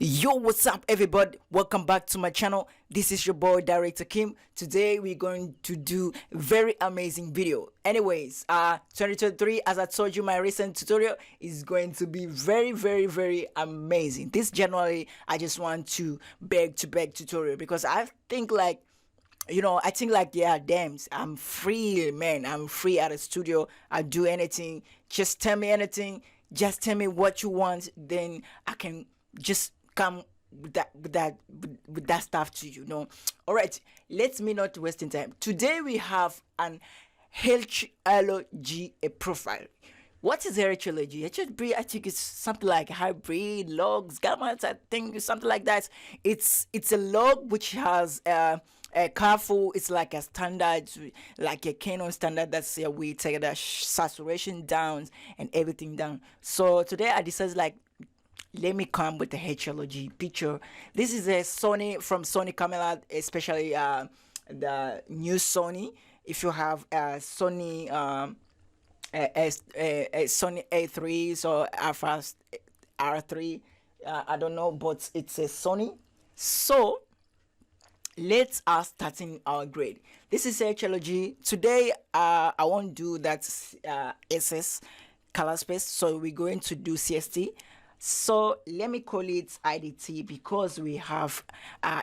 Yo, what's up everybody? Welcome back to my channel. This is your boy Director Kim. Today we're going to do very amazing video. Anyways, 2023, as I told you, my recent tutorial is going to be very amazing. This January, I just want to beg tutorial because I think like I think like, yeah, damn, I'm free, man. I'm free at the studio. I do anything. Just tell me anything. Just tell me what you want. Then I can just come with that stuff to you. All right, let's me not wasting time. Today we have an HLG a profile. What is HLG? HLG, I think it's something like hybrid logs, gammas. I think something like that. It's a log which has a careful. It's like a standard, like a Canon standard. That's we take the saturation down and everything down. So today I decided like, let me come with the HLG picture. This is a Sony from Sony camera, especially the new Sony. If you have a Sony a Sony a3s or fast R3, I don't know, but it's a Sony. So let's starting our grade. This is HLG. Today I won't do that SS color space, so we're going to do CST. So let me call it IDT because we have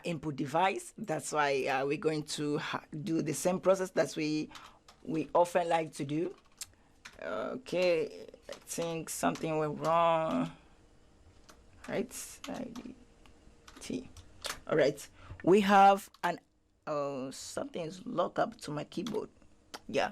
input device. That's why we're going to do the same process that we often like to do. Okay, I think something went wrong. Right, IDT. All right, we have an something is locked up to my keyboard. Yeah,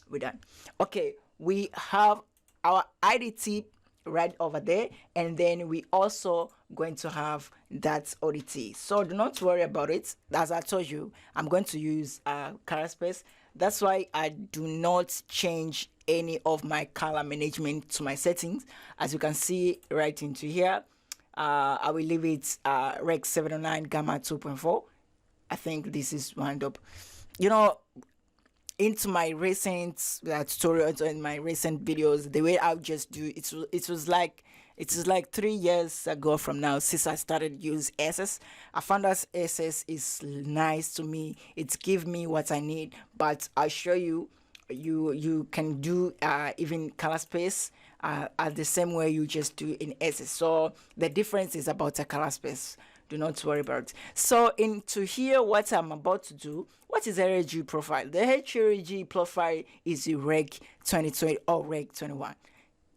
we're done. Okay, we have our IDT right over there, and then we also going to have that ODT. So do not worry about it. As I told you, I'm going to use color space. That's why I do not change any of my color management to my settings. As you can see right into here, I will leave it Rec 709 Gamma 2.4. I think this is wound up. Into my recent tutorials and my recent videos, the way I just do it was like 3 years ago from now since I started use SS. I found that SS is nice to me. It gives me what I need, but I'll show you you can do even color space at the same way you just do in SS. So the difference is about a color space. Do not worry about it. So into here, what I'm about to do, what is the HLG profile? The HLG profile is the Reg 2020 or Reg 21.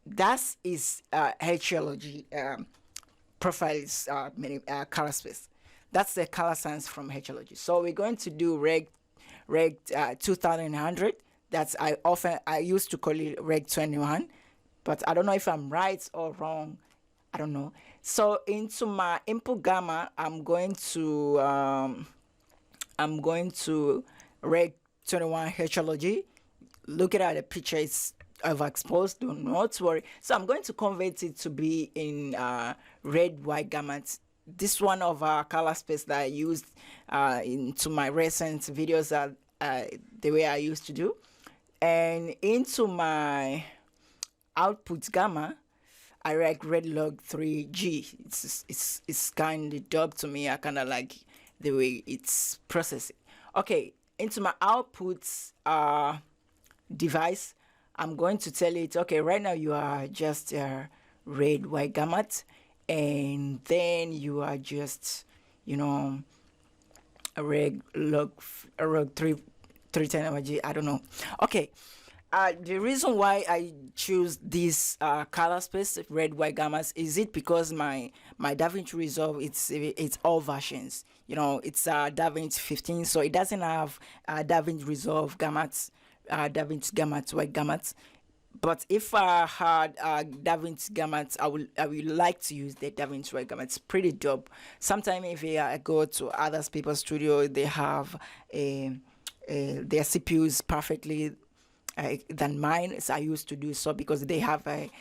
That is HLG profiles color space. That's the color science from HLG. So we're going to do Reg 2100. That's I used to call it Reg 21, but I don't know if I'm right or wrong. I don't know. So into my input gamma, I'm going to Reg 21 HLG. Look at the picture, it's overexposed. Do not worry. So I'm going to convert it to be in red white gamma. This one of our color space that I used into my recent videos, the way I used to do, and into my output gamma, I like red log 3G. It's kind of dope to me. I kind of like the way it's processing. Okay, into my outputs device, I'm going to tell it, okay, right now you are just red white gamut, and then you are just a red log 310 emoji. I don't know. Okay. The reason why I choose this color space, red, white gammas, is it because my DaVinci Resolve, it's all versions. It's DaVinci 15, so it doesn't have DaVinci Resolve gammats, DaVinci gammats, white gammats. But if I had DaVinci gammats, I would like to use the DaVinci white gamma. It's pretty dope. Sometimes if I go to other people's studio, they have their CPUs perfectly than mine. So I used to do so because they have a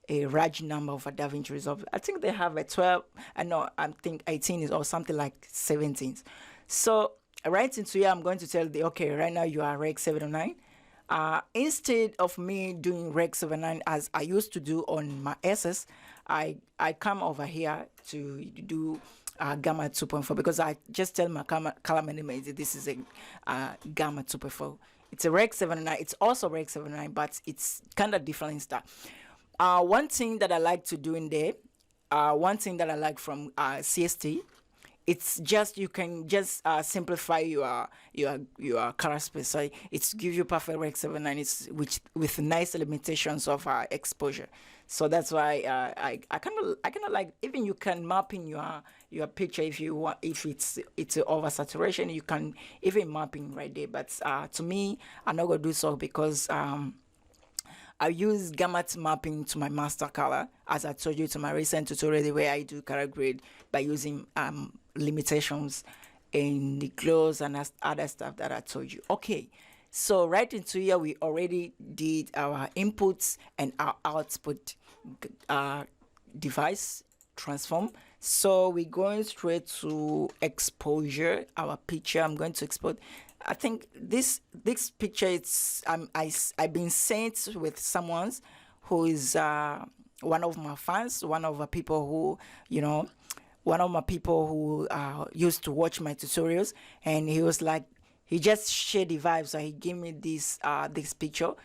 large number of DaVinci Resolve. I think they have a 12. I think 18 is or something like 17. So right into here, I'm going to tell the okay. Right now you are Rec 709. Instead of me doing Rec 79 as I used to do on my SS, I come over here to do gamma 2.4 because I just tell my color manager this is a gamma 2.4. It's a Rec 709. It's also Rec 709, but it's kind of different in style. One thing that I like to do in there, one thing that I like from CST, it's just you can just simplify your color space. So it's give you perfect Rec 709. It's with nice limitations of exposure. So that's why I kind of like, even you can map in your picture if you want, if it's over saturation, you can even mapping right there. But to me, I'm not gonna do so because I use gamut mapping to my master color, as I told you to my recent tutorial where I do color grade by using limitations in the glows and other stuff that I told you. Okay, so right into here we already did our inputs and our output device transform. So we're going straight to exposure our picture. I'm going to export. I think this picture, it's I've been sent with someone who is one of my fans, one of the people who, you know, one of my people who used to watch my tutorials, and he was like, he just shared the vibe, so he gave me this this picture.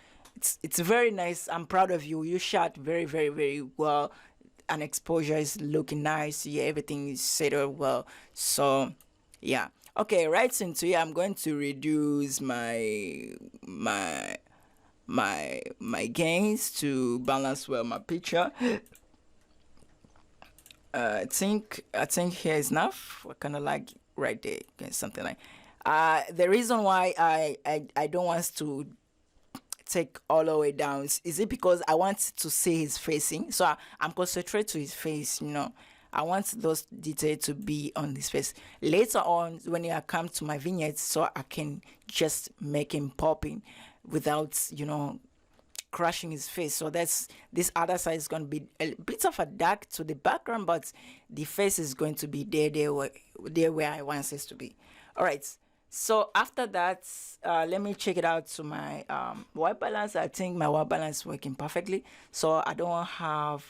It's very nice. I'm proud of you. You shot very well, and exposure is looking nice. Yeah, everything is set up well. So yeah. Okay, right into here, I'm going to reduce my gains to balance well my picture. I think here is enough. I kind of like right there, something like. The reason why I don't want to take all the way down is it because I want to see his facing, so I'm concentrated to his face, you know. I want those details to be on his face. Later on, when I come to my vignettes, so I can just make him popping without, you know, crushing his face. So that's, this other side is going to be a bit of a dark to the background, but the face is going to be there where I want it to be. All right. So after that, let me check it out to my white balance. I think my white balance is working perfectly. So I don't have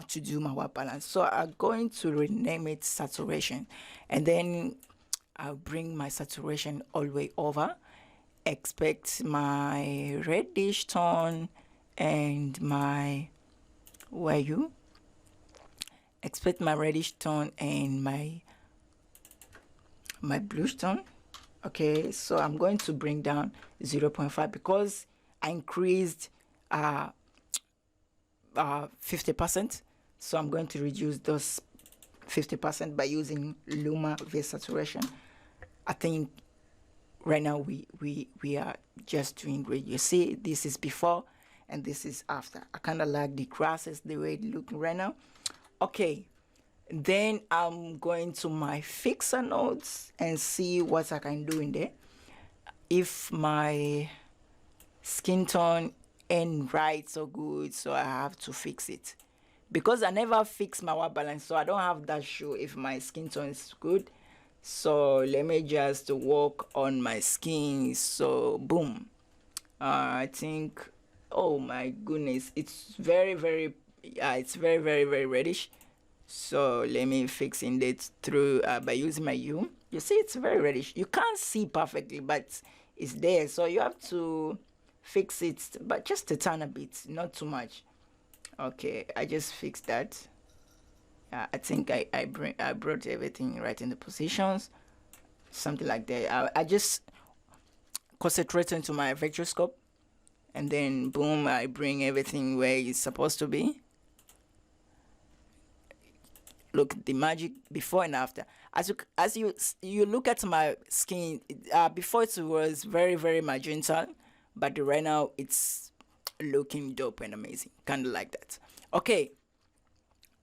to do my white balance. So I'm going to rename it saturation, and then I'll bring my saturation all the way over. Expect my reddish tone and my expect my reddish tone and my bluish tone. Okay, so I'm going to bring down 0.5 because I increased 50%. So I'm going to reduce those 50% by using Luma V saturation. I think right now we are just doing great. You see, this is before and this is after. I kind of like the grasses the way it looking right now. Okay, then I'm going to my fixer nodes and see what I can do in there. If my skin tone ain't right so good, so I have to fix it because I never fix my white balance, so I don't have that show if my skin tone is good. So let me just work on my skin. So boom, I think, oh my goodness, it's very reddish. So let me fix it through by using my U. You see, it's very reddish. You can't see perfectly, but it's there. So you have to fix it, but just a tiny bit, not too much. Okay, I just fixed that. I think I brought everything right in the positions, something like that. I just concentrate into my vectorscope, and then boom, I bring everything where it's supposed to be. Look at the magic before and after. As you look at my skin, before it was very magenta, but right now it's looking dope and amazing, kind of like that. Okay,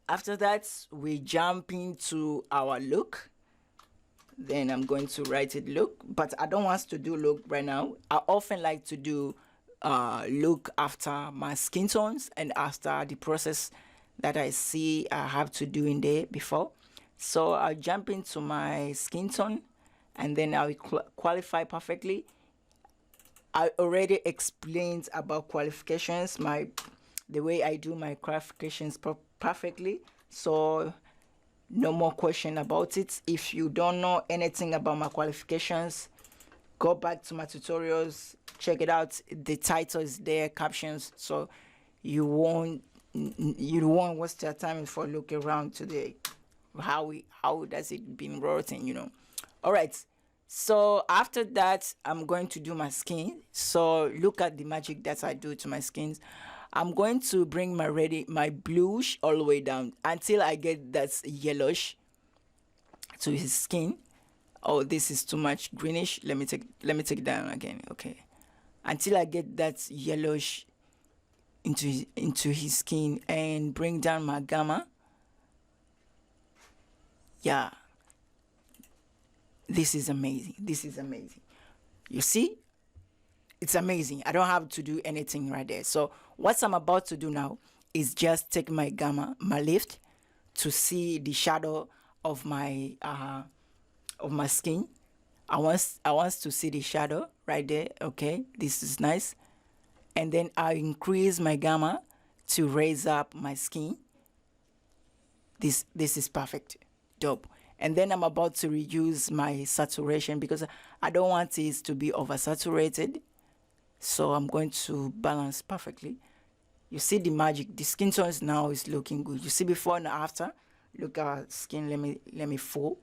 after that we jump into our look. Then I'm going to write it look, but I don't want to do look right now. I often like to do look after my skin tones and after the process that I see I have to do in there before. So I'll jump into my skin tone and then I'll qualify perfectly. I already explained about qualifications, the way I do my qualifications perfectly. So no more question about it. If you don't know anything about my qualifications, go back to my tutorials, check it out. The title is there, captions, so you won't waste your time for look around today. How does it been written, all right. So after that, I'm going to do my skin. So look at the magic that I do to my skins. I'm going to bring my bluish all the way down until I get that yellowish to his skin. Oh, this is too much greenish. Let me take down again. Okay, until I get that yellowish into his skin, and bring down my gamma. Yeah, this is amazing. This is amazing. You see, it's amazing. I don't have to do anything right there. So what I'm about to do now is just take my gamma, my lift, to see the shadow of my skin. I want to see the shadow right there. Okay, this is nice. And then I increase my gamma to raise up my skin. This is perfect, dope. And then I'm about to reduce my saturation because I don't want it to be oversaturated. So I'm going to balance perfectly. You see the magic. The skin tones now is looking good. You see before and after. Look at our skin. Let me full.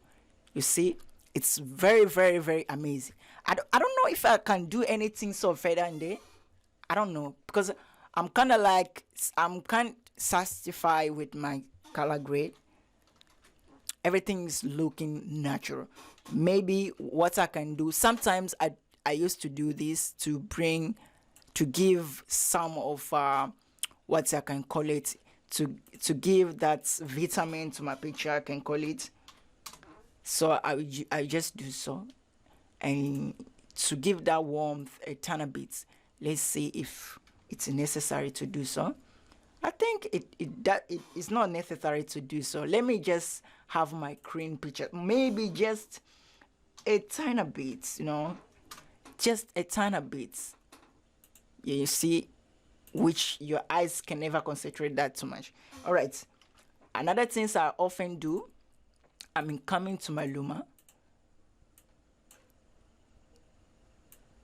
You see, it's very, very, very amazing. I don't know if I can do anything so further in there. I don't know because I'm kind of satisfied with my color grade. Everything is looking natural. Maybe what I can do sometimes, I used to do this to give some of what I can call it, to give that vitamin to my picture, I can call it. So I just do so, and to give that warmth a tiny bit. Let's see if it's necessary to do so. I think it is not necessary to do so. Let me just have my cream picture. Maybe just a tiny bit, just a tiny bit. Yeah, you see, which your eyes can never concentrate that too much. All right. Another things I often do, I'm coming to my Luma.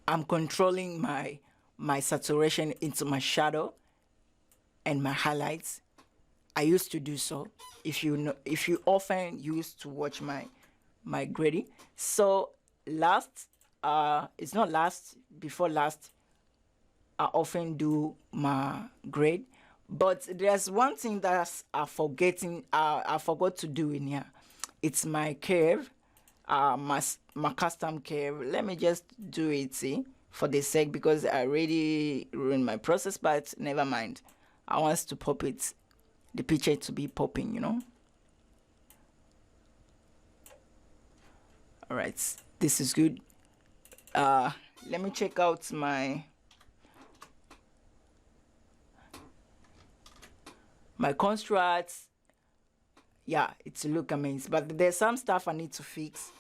I'm controlling my saturation into my shadow and my highlights. I used to do so. If you often used to watch my grading. So it's not last, before last, I often do my grade. But there's one thing that I forgot to do in here. It's my curve, my custom curve. Let me just do it, see, for the sake, because I already ruined my process, but never mind. I want to pop it, the picture to be popping, All right, this is good. Let me check out my constructs. Yeah, it's look amazing, but there's some stuff I need to fix.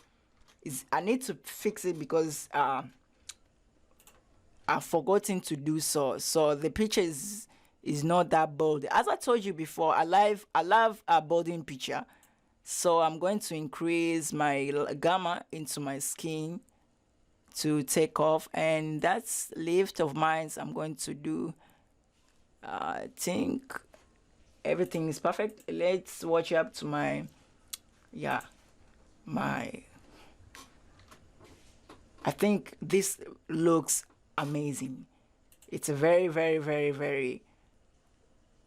I need to fix it because I've forgotten to do so. So the picture is not that bold. As I told you before, I love a bolding picture. So I'm going to increase my gamma into my skin to take off, and that's lift of mine. I'm going to do. I think everything is perfect. Let's watch up to my I think this looks amazing. It's a very, very, very, very,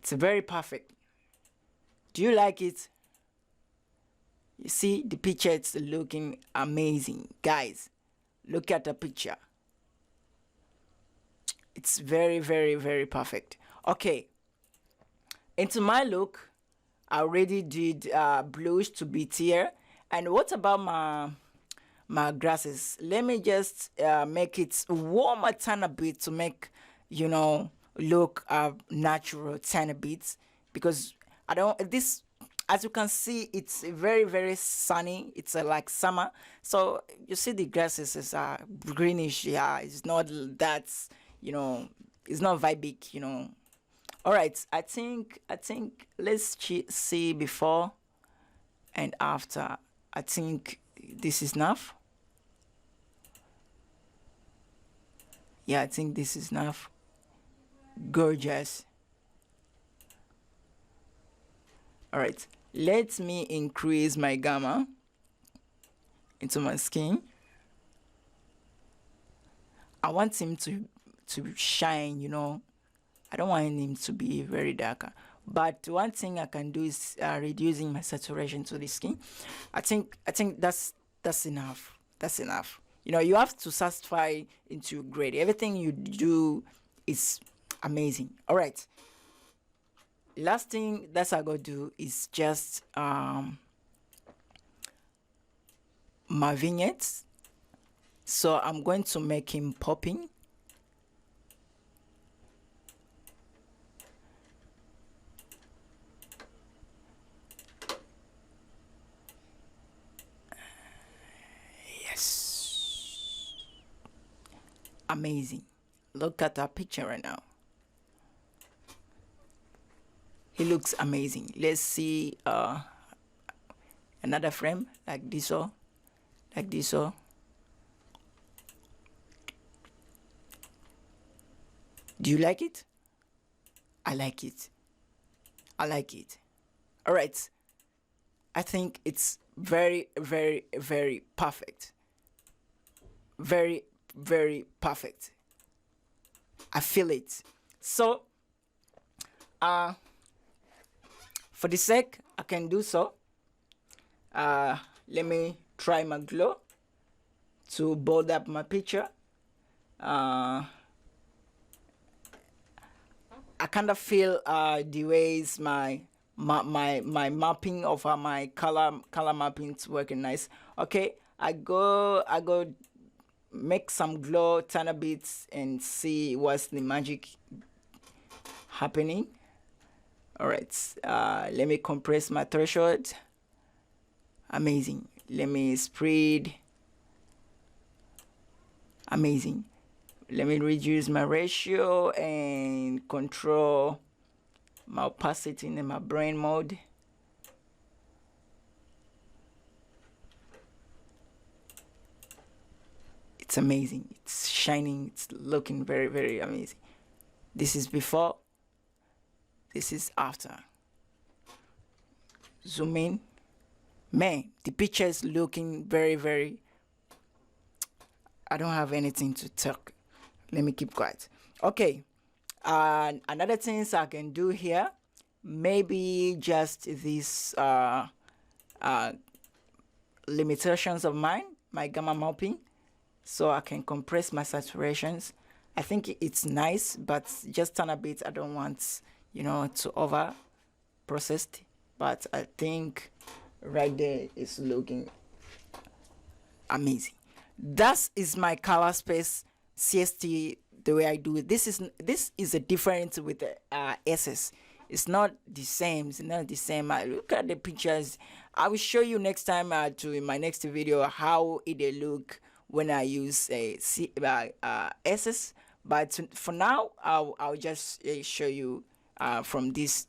it's a very perfect. Do you like it? You see the picture, it's looking amazing. Guys, look at the picture. It's very, very, very perfect. Okay, into my look, I already did bluish to be tier. And what about my grasses? Let me just make it warm a tiny bit to make look natural tiny bits, because I don't this, as you can see, it's very, very sunny. It's like summer, so you see the grasses is greenish. Yeah, it's not that, it's not vibic, All right, I think let's see before and after. I think this is enough. Yeah, I think this is enough. Gorgeous. All right, let me increase my gamma into my skin. I want him to shine, you know. I don't want him to be very darker. But one thing I can do is reducing my saturation to the skin. I think that's enough. That's enough. You know, you have to satisfy into grade. Everything you do is amazing. All right. Last thing that I gotta do is just my vignettes. So I'm going to make him popping. Yes. Amazing. Look at that picture right now. He looks amazing. Let's see another frame like this or like this or. Do you like it? I like it. I like it. All right. I think it's very, very, very perfect. Very, very perfect. I feel it. So, for the sake, I can do so. Let me try my glow to bold up my picture. I kind of feel the ways my mapping of my color mapping is working nice. Okay, I go make some glow, turn a bit, and see what's the magic happening. All right, let me compress my threshold. Amazing. Let me spread. Amazing. Let me reduce my ratio and control my opacity in my brain mode. It's amazing. It's shining. It's looking very, very amazing. This is before. This is after. Zoom in. Man, the picture is looking very, very. I don't have anything to talk. Let me keep quiet. Okay. Another things I can do here, maybe just these limitations of mine, my gamma mapping, so I can compress my saturations. I think it's nice, but just turn a bit. I don't want, you know, to over processed, but I think right there is looking amazing. That is my color space CST, the way I do it. This is a difference with the SS. It's not the same. It's not the same. Look at the pictures. I will show you next time in my next video how it look when I use a SS. But for now, I'll just show you from this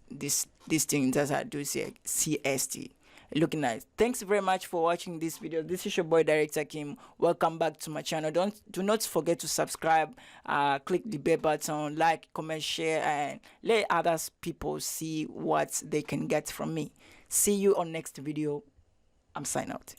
thing that I do CST. Looking nice. Thanks very much for watching this video. This is your boy Director Kim. Welcome back to my channel. Do not forget to subscribe, click the bell button, like, comment, share, and let others people see what they can get from me. See you on next video. I'm signing out.